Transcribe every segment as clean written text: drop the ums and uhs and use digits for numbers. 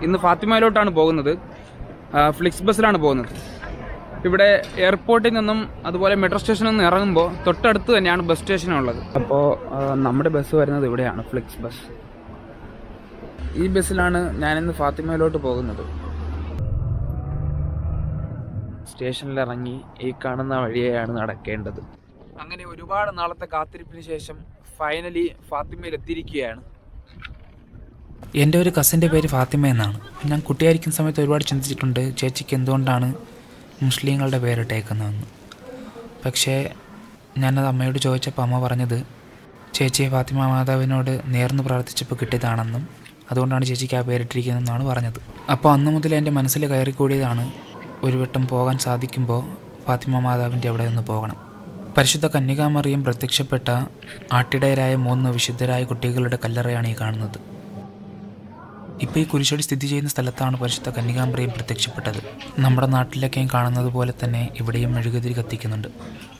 ഇന്ന് ഫാത്തിമയിലോട്ടാണ് പോകുന്നത്. ഫ്ലിക്സ് ബസ്സിലാണ് പോകുന്നത്. ഇവിടെ എയർപോർട്ടിൽ നിന്നും അതുപോലെ മെട്രോ സ്റ്റേഷനിൽ നിന്ന് ഇറങ്ങുമ്പോൾ തൊട്ടടുത്ത് തന്നെയാണ് ബസ് സ്റ്റേഷനുള്ളത്. അപ്പോൾ നമ്മുടെ ബസ് വരുന്നത് ഇവിടെയാണ്, ഫ്ലിക്സ് ബസ്. ഈ ബസ്സിലാണ് ഞാനിന്ന് ഫാത്തിമയിലോട്ട് പോകുന്നത്. സ്റ്റേഷനിൽ ഇറങ്ങി ഈ കാണുന്ന വഴിയെയാണ് നടക്കേണ്ടത്. അങ്ങനെ ഒരുപാട് നാളത്തെ കാത്തിരിപ്പിന് ശേഷം ഫൈനലി ഫാത്തിമയിൽ എത്തിയിരിക്കുകയാണ്. എൻ്റെ ഒരു കസിൻ്റെ പേര് ഫാത്തിമ എന്നാണ്. ഞാൻ കുട്ടിയായിരിക്കുന്ന സമയത്ത് ഒരുപാട് ചിന്തിച്ചിട്ടുണ്ട് ചേച്ചിക്ക് എന്തുകൊണ്ടാണ് മുസ്ലിങ്ങളുടെ പേരിട്ടേക്കുന്നതെന്ന്. പക്ഷേ ഞാനത് അമ്മയോട് ചോദിച്ചപ്പോൾ അമ്മ പറഞ്ഞത് ചേച്ചിയെ ഫാത്തിമ മാതാവിനോട് നേർന്ന് പ്രാർത്ഥിച്ചപ്പോൾ കിട്ടിയതാണെന്നും അതുകൊണ്ടാണ് ചേച്ചിക്ക് ആ പേരിട്ടിരിക്കുന്നതെന്നാണ് പറഞ്ഞത്. അപ്പോൾ അന്ന് മുതൽ എൻ്റെ മനസ്സിൽ കയറിക്കൂടിയതാണ് ഒരു വട്ടം പോകാൻ സാധിക്കുമ്പോൾ ഫാത്തിമ മാതാവിൻ്റെ അവിടെ നിന്ന് പോകണം. പരിശുദ്ധ കന്യകാമറിയം പ്രത്യക്ഷപ്പെട്ട ആട്ടിടയരായ 3 വിശുദ്ധരായ കുട്ടികളുടെ കല്ലറയാണ് ഈ കാണുന്നത്. ഇപ്പോൾ ഈ കുരിശടി സ്ഥിതി ചെയ്യുന്ന സ്ഥലത്താണ് പരിശുദ്ധ കന്യകാമറിയം പ്രത്യക്ഷപ്പെട്ടത്. നമ്മുടെ നാട്ടിലൊക്കെയും കാണുന്നത് പോലെ തന്നെ ഇവിടെയും മെഴുകുതിരി കത്തിക്കുന്നുണ്ട്.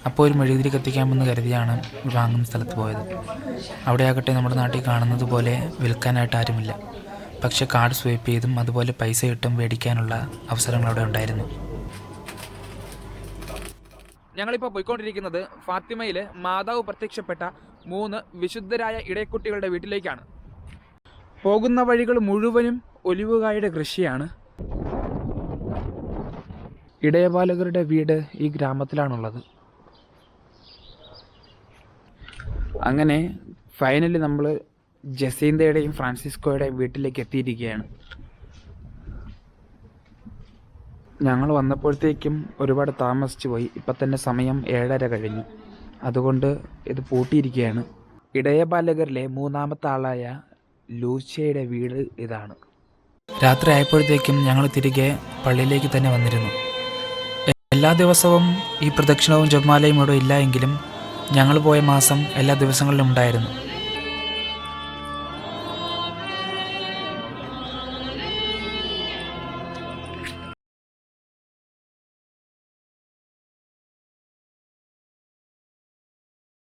അപ്പോൾ ഒരു മെഴുകുതിരി കത്തിക്കാമെന്ന് കരുതിയാണ് വാങ്ങുന്ന സ്ഥലത്ത് പോയത്. അവിടെയാകട്ടെ നമ്മുടെ നാട്ടിൽ കാണുന്നത് പോലെ വിൽക്കാനായിട്ട് ആരുമില്ല. പക്ഷേ കാർഡ് സ്വൈപ്പ് ചെയ്തും അതുപോലെ പൈസ ഇട്ടും മേടിക്കാനുള്ള അവസരങ്ങൾ അവിടെ ഉണ്ടായിരുന്നു. ഞങ്ങളിപ്പോൾ പോയിക്കൊണ്ടിരിക്കുന്നത് ഫാത്തിമയിൽ മാതാവ് പ്രത്യക്ഷപ്പെട്ട 3 വിശുദ്ധരായ ഇടയക്കുട്ടികളുടെ വീട്ടിലേക്കാണ്. പോകുന്ന വഴികൾ മുഴുവനും ഒലിവുകായുടെ കൃഷിയാണ്. ഇടയബാലകരുടെ വീട് ഈ ഗ്രാമത്തിലാണുള്ളത്. അങ്ങനെ ഫൈനലി നമ്മൾ ജസീന്തയുടെയും ഫ്രാൻസിസ്കോയുടെയും വീട്ടിലേക്ക് എത്തിയിരിക്കുകയാണ്. ഞങ്ങൾ വന്നപ്പോഴത്തേക്കും ഒരുപാട് താമസിച്ചു പോയി. ഇപ്പം തന്നെ സമയം 7:30 കഴിഞ്ഞു. അതുകൊണ്ട് ഇത് പൂട്ടിയിരിക്കുകയാണ്. ഇടയബാലകരിലെ 3ാമത്തെ ആളായ ലൂഷ്യയുടെ വീട് ഇതാണ്. രാത്രി ആയപ്പോഴത്തേക്കും ഞങ്ങൾ തിരികെ പള്ളിയിലേക്ക് തന്നെ വന്നിരുന്നു. എല്ലാ ദിവസവും ഈ പ്രദക്ഷിണവും ജപമാലയും ഇവിടെ ഇല്ല എങ്കിലും ഞങ്ങൾ പോയ മാസം എല്ലാ ദിവസങ്ങളിലും ഉണ്ടായിരുന്നു.